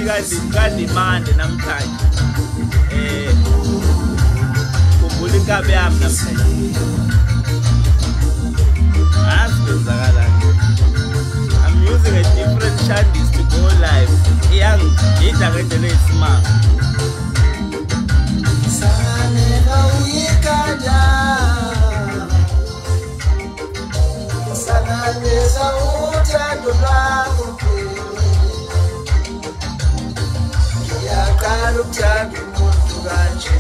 kademand namhlanje khumbula inkabi yami namhlanje asibenzakalani. I'm using a different channels to go live. Iyangida ngendlela eyisimanga. Sanela uyikanda sanaleza uthando lwakho ngiyaqala ukuthanda umuntu kanje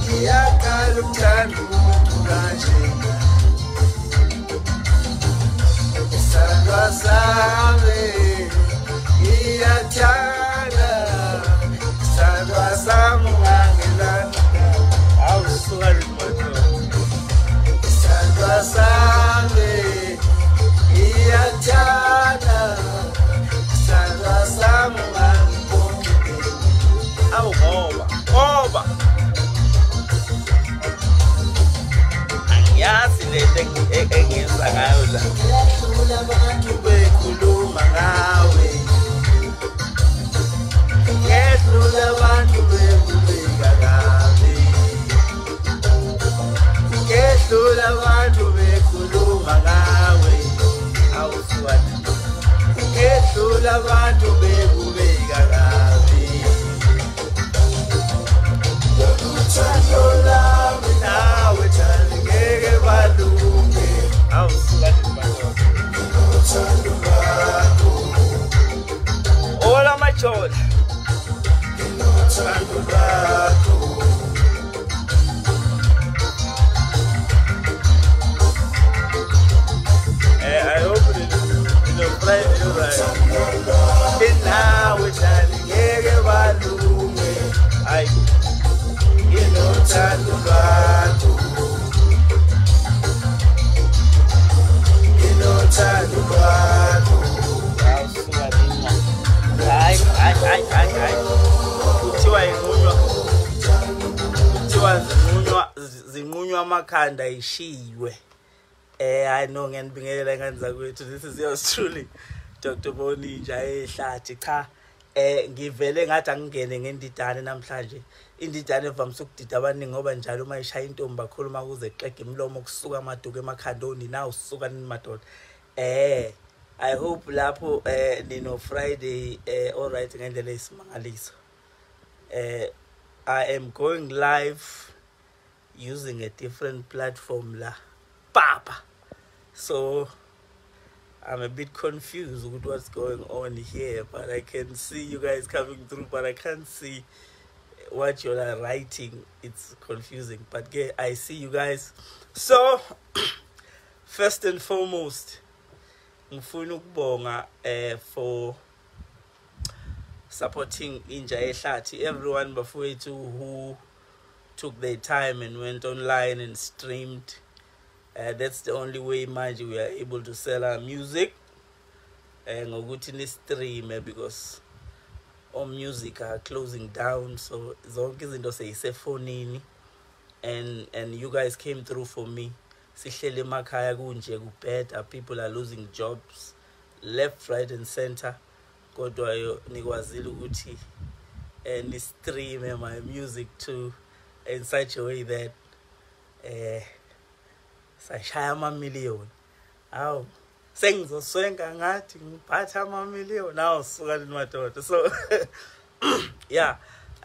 ngiyaqala ukuthanda umuntu kanje isandla sami ngiyathanda isandla sami ungangelana Awusuka limato. isandla sami ngiyathanda isandla sami ungangiboni Awu ngoba angiyazi lento engiyenza ngayo la. Ngiyahlula abantu bekhuluma ngawe ngiyahlula abantu bekhuleka kabi ngiyahlula abantu bekhuluma ngawe Awusuka ngiyahlula abantu bekhuleka kabi uthando lami nawe thandi ngeke balunge awusuka limato. uthando lwakho All amajola. uthando lwakho I hope Friday right. nawe thandi ngeke balunge Ayi nginothando lwakho nginothando lwakho awusuka limato. Hayi. Kuthiwa zinqunywa amakhanda ishiwe. I know ngiyanibingelela nganza kwethu. This is yours truly, Dr. Bonija ehlathi. Cha, ngivele ngathi angingene ngendidane namhlanje. Indidane evamise ukudida abaningi ngoba njalo uma ishaya intombi bakhuluma kuze xege imilomo kusuka amaduku emakhanda onina usuka nini madoda. I hope lapho nino Friday all right ngendlela esimangaliso. I am going live using a different platform la. Papa. So I'm a bit confused with what's going on here, but I can see you guys coming through, but I can't see what you are writing. It's confusing, but yeah, I see you guys. So first and foremost, ngifuna ukubonga for supporting Inja Ehlathi, everyone bafowethu who took their time and went online and streamed. That's the only way manje we are able to sell our music. Ngokuthi ni stream because all music are closing down, so zonke izinto seyisefonini, and you guys came through for me. Sihlele emakhaya kunje kubheda, people are losing jobs left, right and center. Kodwa nikwazile ukuthi ni stream my music too in such a way that sashaya amamiliyoni. Awu sengizoswenka ngathi ngiphatha amamiliyoni awusuka limadoda. So yeah,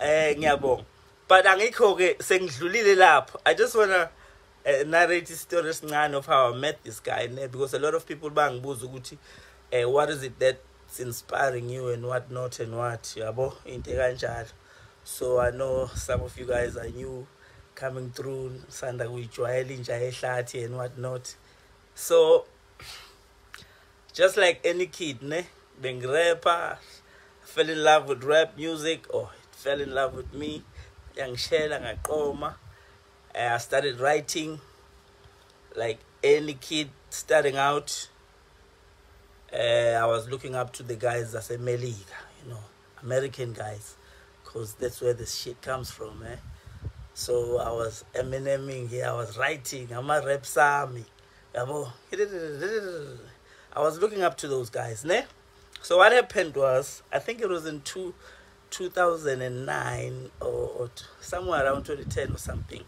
ngiyabonga, but angikho ke sengidlulile lapho. I just wanna narrate a story esincane of how I met this guy, because a lot of people bangibuza ukuthi what is it that's inspiring you and what not and what, yabo into kanjalo. So I know some of you guys are new coming through, sanda kuyijwayela Inja Ehlathi and what not. So just like any kid, being rapper, fell in love with rap music, or it fell in love with me. Young Shela ngaqoma. I started writing like any kid starting out. I was looking up to the guys that say Meliga, American guys, because that's where this shit comes from, So I was Emineming here, I was writing, I'm a rap Sami. I was looking up to those guys, So what happened was, I think it was in 2009 or somewhere around 2010 or something.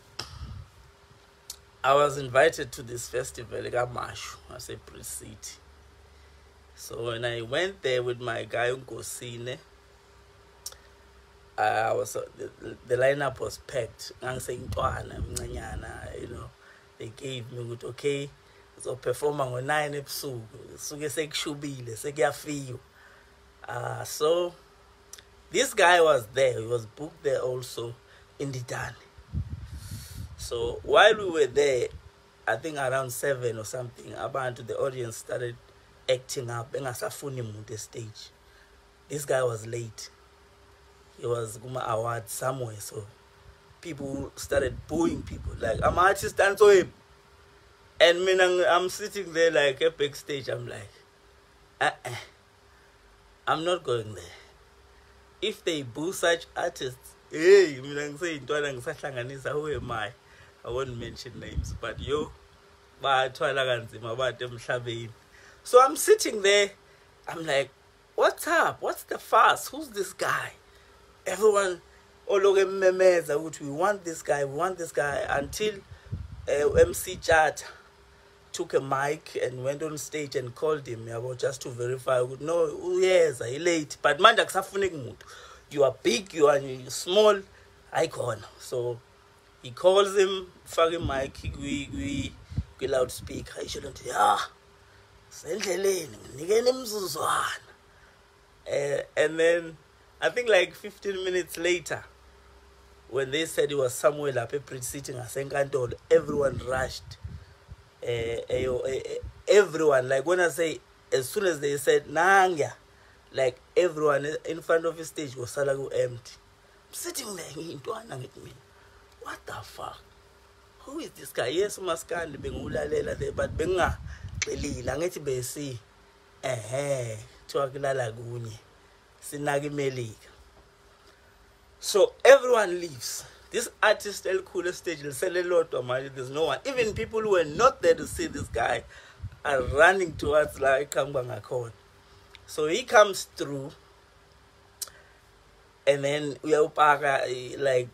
I was invited to this festival, Gamashu, I say City. So when I went there with my guy Unkosine, I was the lineup was packed. I'm saying, you know, they gave me good, okay, so performing on 9 episodes, so you say shubile, say feel. So this guy was there. He was booked there also in the Dan. So while we were there, I think around 7 or something, abantu, the audience started acting up. On the stage. This guy was late. He was Guma Award somewhere, so people started booing people. Like, I'm an artist and so him. And me, I'm sitting there like a backstage. I'm like, I'm not going there. If they boo such artists, hey, who am I? I won't mention names, but yo, so I'm sitting there, I'm like, what's up? What's the fuss? Who's this guy? Everyone, we want this guy, until MC Chat took a mic and went on stage and called him just to verify. No, yes, I late. But man, you are big, you are small, icon. So he calls him, fucking mic, we loudspeaker. He shouldn't, and then I think like 15 minutes later, when they said he was somewhere like sitting at Senkantolo, everyone rushed. Everyone, like when I say, as soon as they said Nanga, like everyone in front of the stage was empty. I'm sitting there with me. What the fuck? Who is this guy? Yes, Maskan Bengula there, but Benga Beli Langeti Besi Tuakila Laguni Sinagi Melik. So everyone leaves. This artist El Cooler stage will sell a lot of money. There's no one. Even people who were not there to see this guy are running towards like Kambangakon. So he comes through, and then we are like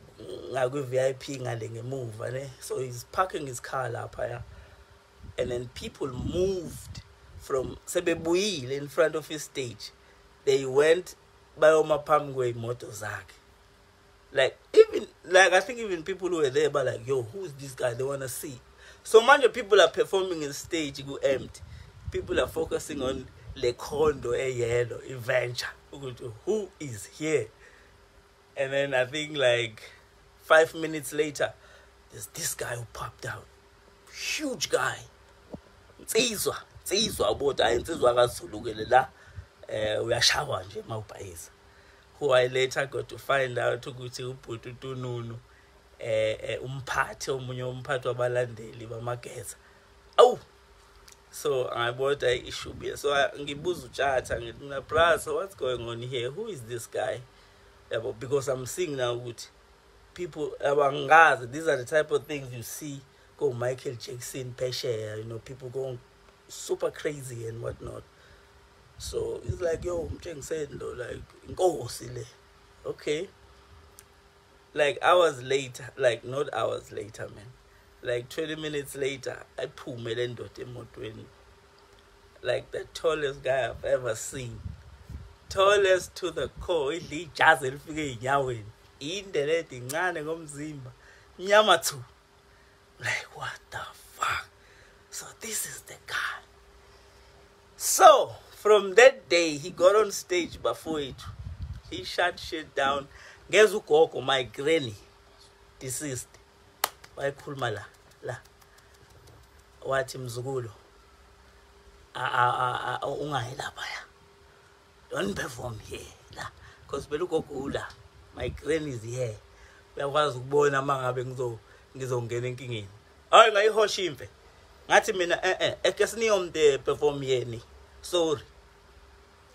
VIP move. So he's parking his car up here, and then people moved from Sebebuil in front of his stage. They went by Omapamgwe Motozak. Like I think even people who were there but like, yo, who's this guy? They wanna see. So much of people are performing in stage go empty. People are focusing on Lekondo, Yellow, Adventure. Who is here? And then I think like 5 minutes later, there's this guy who popped out. Huge guy. Tsizwa about we are shower nje mawubhayisa. Who I later got to find out ukuthi ubhuti uNunu umphathi omunye umphathi wabalandeli bamageza. Awu. So I bought an issue beer. So ngibuza uChatha ngithi mina brother, so what's going on here? Who is this guy? Because I'm seeing now with people abangazi, these are the type of things you see go Michael Jackson, Pesha, people going super crazy and whatnot. So it's like, yo, Mtshengiseni though, like, okay. Like hours later, like not hours later, man. Like 20 minutes later, I pull Melendo Temotweni. Like the tallest guy I've ever seen. Tallest to the core. He just figure Yahweh. In the letting Ngomzimba. Nyamatu. Like, what the fuck? So this is the guy. So from that day, he got on stage before it. He shut shit down. Gezukoko, my granny, deceased. Why kulmala la? Wathi mzukulu. Ungahela baya. Don't perform here la. Cause beluko kula. My granny is here. Uyakwazi ukubona mangabe ngizongena enkingeni. Hayi ngayihosha imfe. Ngathi mina ekesniyomde perform yeni. Sorry.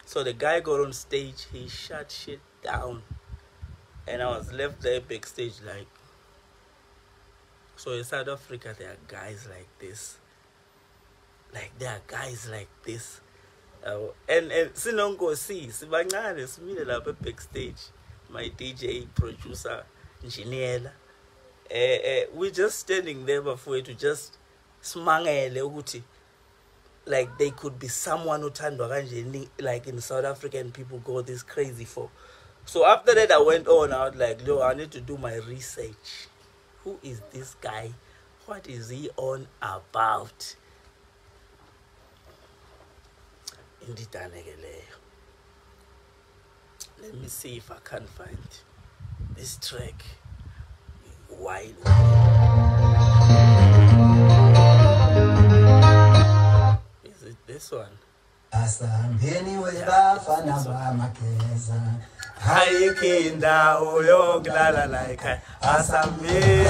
So the guy got on stage, he shut shit down. And I was left there backstage like, so in South Africa there are guys like this. Like there are guys like this. And sinonkosi sibancane simile lapha backstage, my DJ, producer, engineer, we just standing there before to just smangele ukuthi like they could be someone uthandwa kanjeni, like in South African people go this crazy for. So after that I went on, I was like, yo, I need to do my research. Who is this guy? What is he on about? Let me see if I can find this track. Wild. Is it this one? Hayikinda uyokulala like asambeni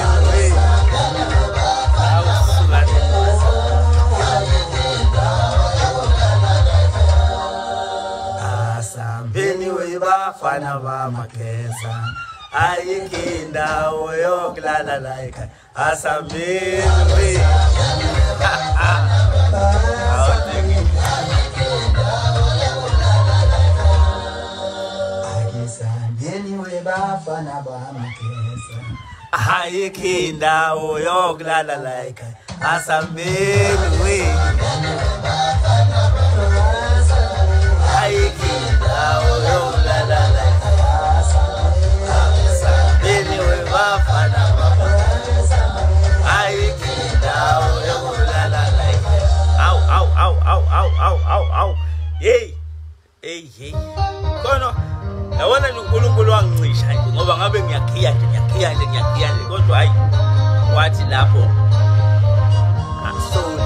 asambeni webafana bamakeza hayikinda uyokulala like asambeni hayikinda uyokulala like asambeni we hayikinda uyokulala like asambeni we bafana hayikinda uyokulala like au hey kono yabona uNkulunkulu wangicisha nje ngoba ngabe ngiyakhiya nje kodwa hayi wathi lapho asoli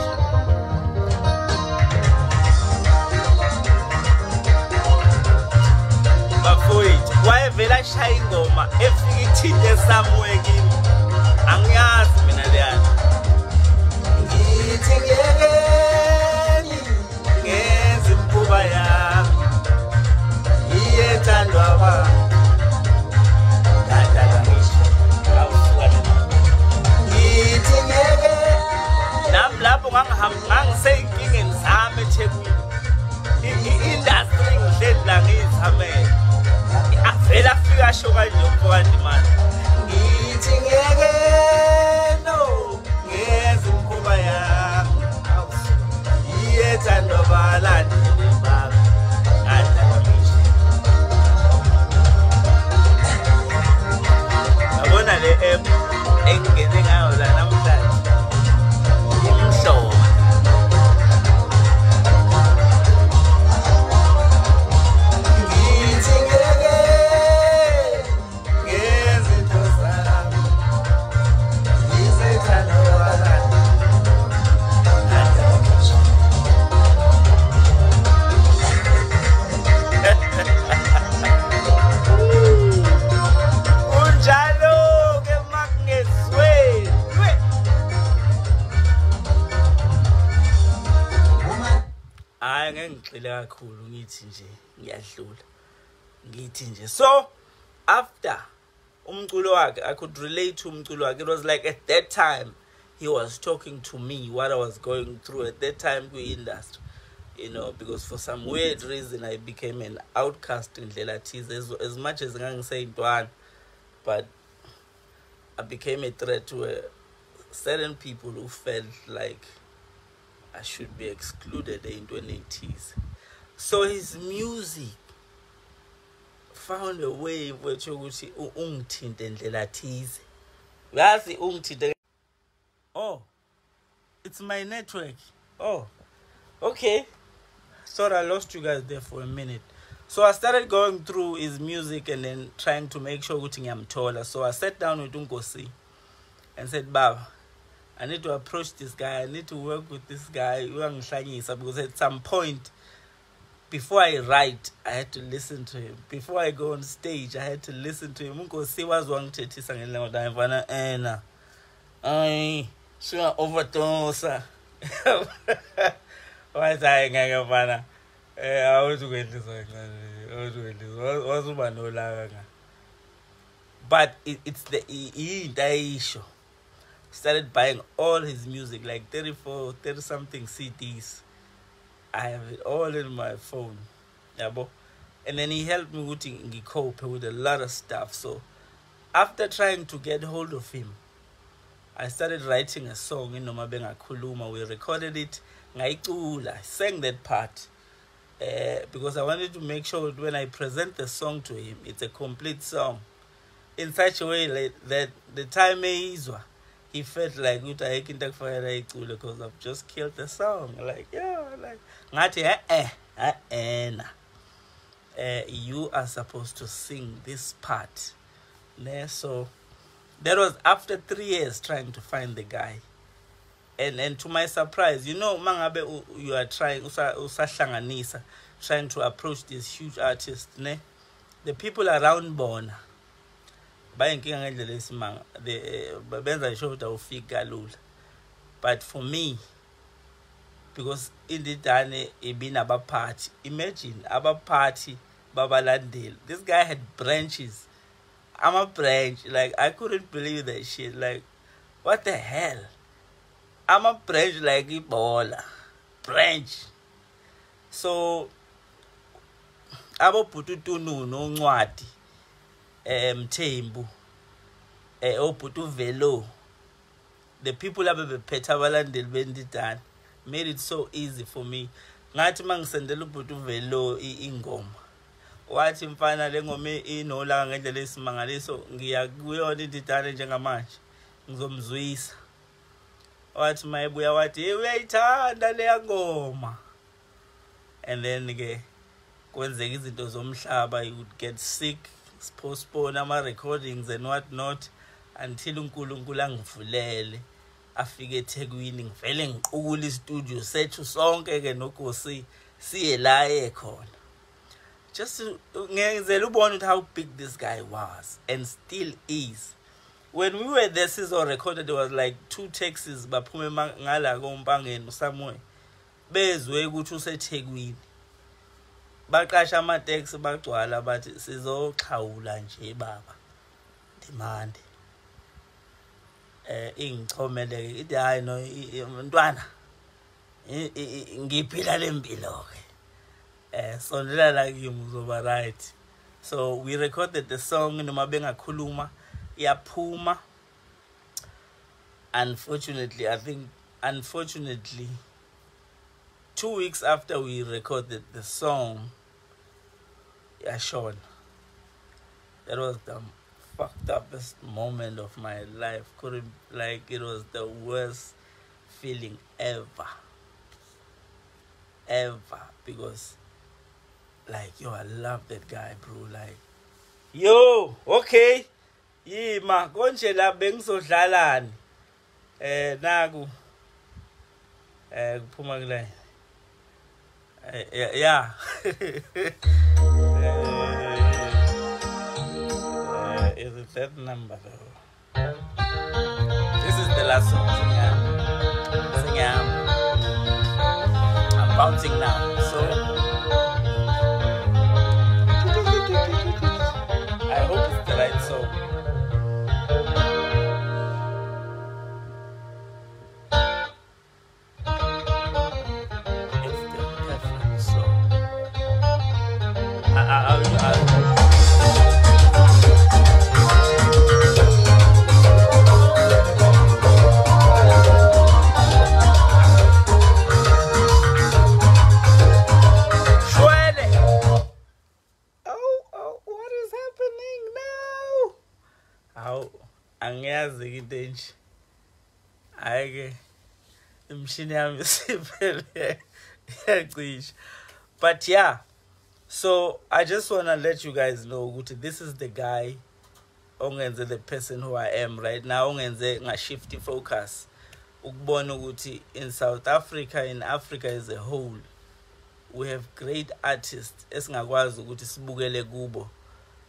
bafowethu wayevela shaya ingoma efika ithinte somewhere kimi angiyazi mina leyana ngithi ngiyekeni ngenze imkhuba yami iyethandwa abantu lapho ngangisey'nkingeni zami eThekwini i-industry ngihleli la ngiyithamele avele afika asho kanje umfowandi manje ngithi ngeke no ngenze imkhuba yami iyethandwa abalandeli bami yabona le app engingene ngayo la namhlanje imhlobo ngithi ngeke ngezinto zami ngizethanda abalandeli ngengixile kakhulu ngithi nje ngiyadlula ngithi nje. So after umculo wakhe I could relate to umculo wakhe. It was like at that time he was talking to me what I was going through at that time kwi-industry, you know, because for some weird reason I became an outcast in ndlela thize as much as ngangiseyintwana, but I became a threat to certain people who felt like I should be excluded into an 80s. So his music found a way which ungithinte ndlela thize. Yazi ungithinte. Oh, it's my network. Oh, okay. Sorry, I lost you guys there for a minute. So I started going through his music and then trying to make sure ukuthi ngiyamthola. So I sat down with Unkosi and said, Baba, I need to approach this guy. I need to work with this guy. Because at some point, before I write, I had to listen to him. Before I go on stage, I had to listen to him. Because he was one to Ena. I should overdose. What's I going I was going to but it's the issue. Started buying all his music, like 30 something CDs. I have it all in my phone. Yabo. And then he helped me with cope with a lot of stuff. So after trying to get hold of him, I started writing a song in Nomabenga Kuluma. We recorded it. I sang that part because I wanted to make sure that when I present the song to him, it's a complete song. In such a way that the time he felt like because I've just killed the song. Like, yeah, like you are supposed to sing this part. So that was after 3 years trying to find the guy. And to my surprise, you know, mangabe you are trying trying to approach this huge artist, the people around Bona but for me, because in the dane it been about party, imagine about party babalandel, this guy had branches. I'm a branch. Like, I couldn't believe that shit. Like, what the hell? I'm a branch like Ebola. Branch. So, abo putu no nwadi. Mthembu. Putu velo. The people abe petabalandel benditan made it so easy for me. Ngathi mangisendela putu velo ingoma. Wathi umfana lengome inola ngendlela esimangaliso ngiya kuyona indidane njengamanje ngizomzwisa. Wathi mayebuya wathi uyayithanda le ngoma. And then ke kwenzeka izinto zomhlaba, you would get sick, postpone ama recordings and what not until uNkulunkulu angivulele afike eThekwini ngivele ngiqukula istudio sethu sonke ke nogosi siye la ekhona. Just to how big this guy was and still is. When we were there, Sizo recorded, there was like 2 taxis baphume ngala kompangeni somewhere. Bezwe ukuthi useThekwini. Baqasha ama taxi bagcwala bathi sizoxhawula nje baba. Demand. Ingichomele ithi hayi no mntwana. Ngiphila lempilo ke. So right. So we recorded the song in Nomabenga Kuluma. Yapuma. Unfortunately, 2 weeks after we recorded the song, Sean. That was the fucked upest moment of my life. It was the worst feeling ever. Because like, yo, I love that guy, bro. Like, yo, okay. Yima, konje la bengizodlalani. Naku. Kuphuma kule. Yeah. Is it that number though? This is the last song. Sing I'm bouncing now. So I hope it's the right song. It's the perfect song. Angiyazi into nje. Ayike imshini yami isiphele yacisha. But yeah, so I just want to let you guys know ukuthi this is the guy ongenze the person who I am right now, ongenze ngashifty focus ukubona ukuthi in South Africa, in Africa as a whole, we have great artists esingakwazi ukuthi sibukele kubo,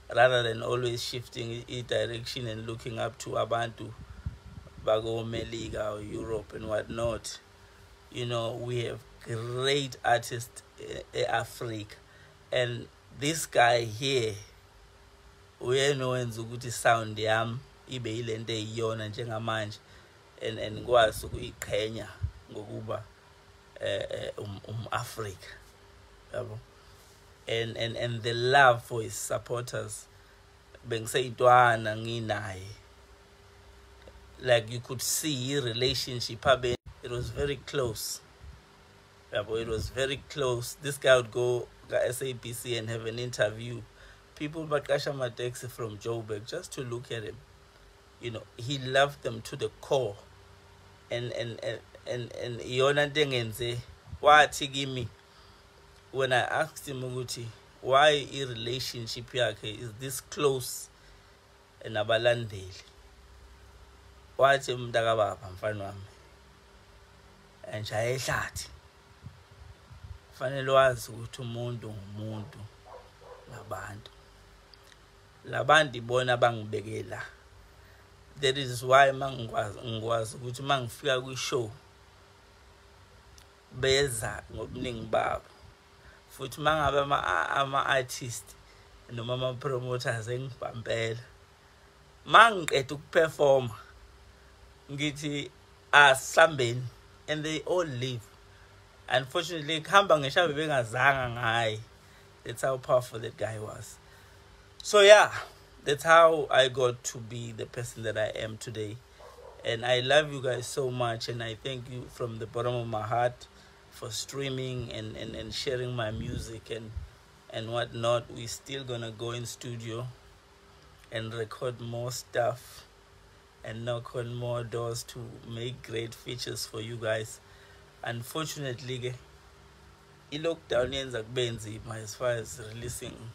rather than always shifting direction and looking up to abantu bago Melika or Europe and whatnot. You know, we have great artists in Africa, and this guy here, we know ukuthi sound yam ibe ilento eyiyona njengamanje, and ngikwazi ukuyiqhenya ngokuba Africa, yabo. And the love for his supporters, bengisayintwana nginaye, like you could see relationship. It was very close. Yabo, it was very close. This guy would go to SABC and have an interview. People bakasha taxi from Joburg just to look at him. You know, he loved them to the core. And yona ndengenze wathi kimi when I asked him ukuthi why a relationship yakhe is this close nabalandeli, wathi mntaka baba mfana wami enjaye ehlathi fanele wazi ukuthi umuntu ngumuntu ngabantu, labantu ibona bangibekela. That is why ngikwazi ukuthi mangifika kwi-show beza ngobuningi babo, futhi mangabe ama-artist noma ama-promoters engibhampela mangiqeda ukuperforma ngithi asihlambeni, and they all leave. Unfortunately kuhamba ngisho bengazanga ngaye. That's how powerful that guy was. So yeah, that's how I got to be the person that I am today. And I love you guys so much, and I thank you from the bottom of my heart for streaming and sharing my music and whatnot. We're still gonna go in studio and record more stuff and knock on more doors to make great features for you guys. Unfortunately, i-lockdown yenza kube nzima as far as releasing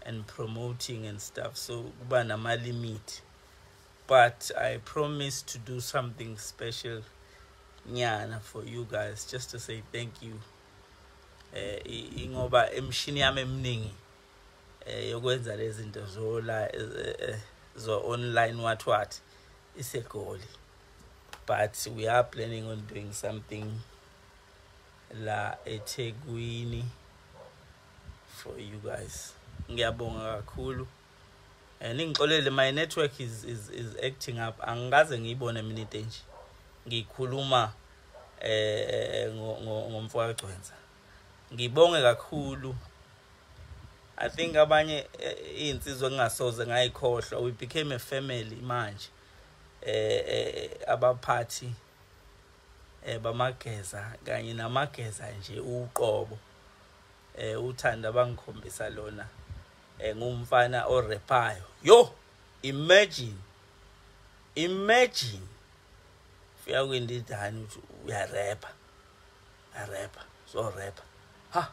and promoting and stuff, so kuba nama limit. But I promise to do something special nyana for you guys, just to say thank you. Ingoba emshini yami eminingi yokwenza lezi zinto zo online what isegoli. But we are planning on doing something la eThekwini for you guys. Ngiyabonga kakhulu. Ningixolele, my network is acting up. Angikaze ngiyibone minute nje ngikhuluma ngomfowagcwenza. Ngibonge kakhulu. I think abanye insizwe ngingasoze ngayikhohlwa. We became a family manje. Abaphathi bamageza kanye namageza nje uqobo uthanda bangikhombisa lona ngumfana orepayo. Yo, imagine fika kwindidani uthi uyarapa so rapa ha,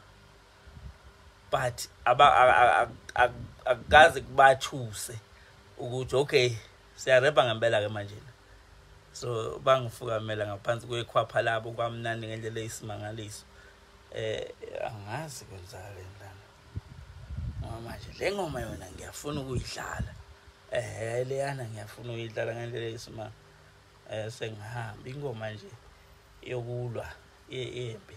but akaze kubathuse ukuthi okay siyarapa ngempela ke manje. So bangifukamela ngaphansi kwekhwapha labo kwamnandi ngendlela eyisimangaliso. Angazi kwenzakala ndana manje le ngoma yona ngiyafuna ukuyidlala, leyana ngiyafuna ukuyidlala ngendlela eyisimanga. Sengihamba ingoma nje yokulwa yempi.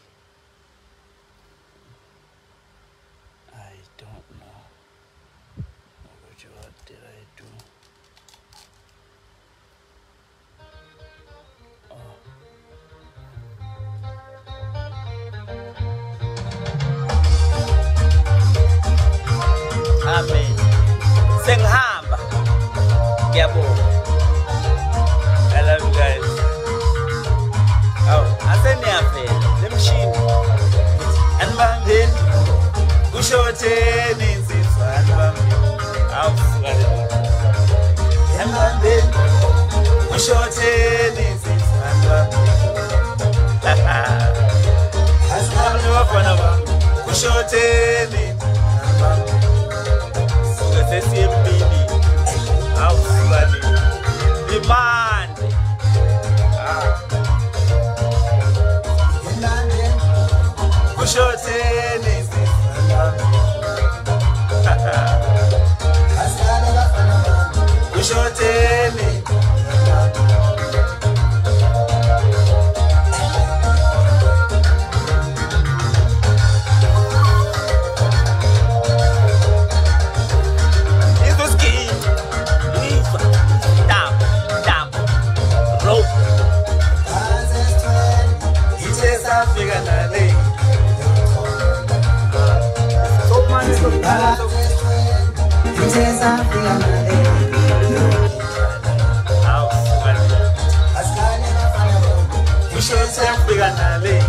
I don't know what did I do. Amen. Sengihamba. Ngiyabonga. I love you guys. Oh, aseniyavela lemshini. Anibambeni. Kushotheni insizwa anibambeni. Awusukale. Anibambeni. Kushotheni insizwa anibambeni. Asibambe wafana bami. Kushotheni anibambeni. Sesiyempini awusibani demand kushotheni kushotheni safika nale so manje safika nale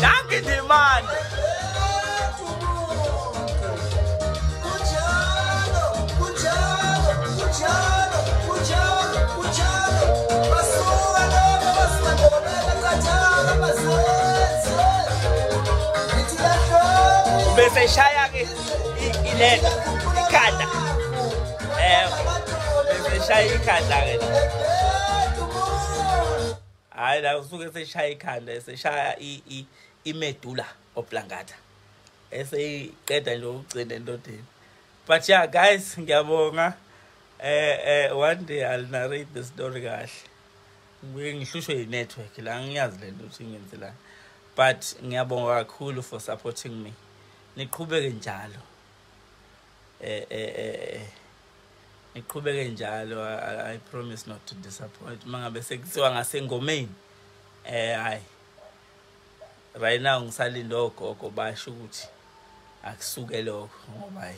Danke dir, Mann! Bese shaya ke ileta ikhanda bese shaya ikhanda ke hayi la usuke seshaya ikhanda seshaya imedula oblangata eseyiqeda nje ukugcina endodeni. But yeah guys, ngiyabonga. One day I'll narrate the story kahle. Ngihlushwe i-network la ngiyazi lento ukuthi ngenzelani. But ngiyabonga kakhulu for supporting me. Niqhubeke njalo. Niqhubeke njalo. I promise not to disappoint. Mangabe sekuthiwa ngasengomeni. Hayi. Right now ngisalinda ogogo basho ukuthi akusuke lokho ngoba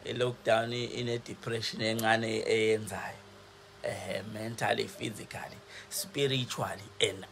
i-lockdown ine depression encane eyenzayo. Mentally, physically, spiritually and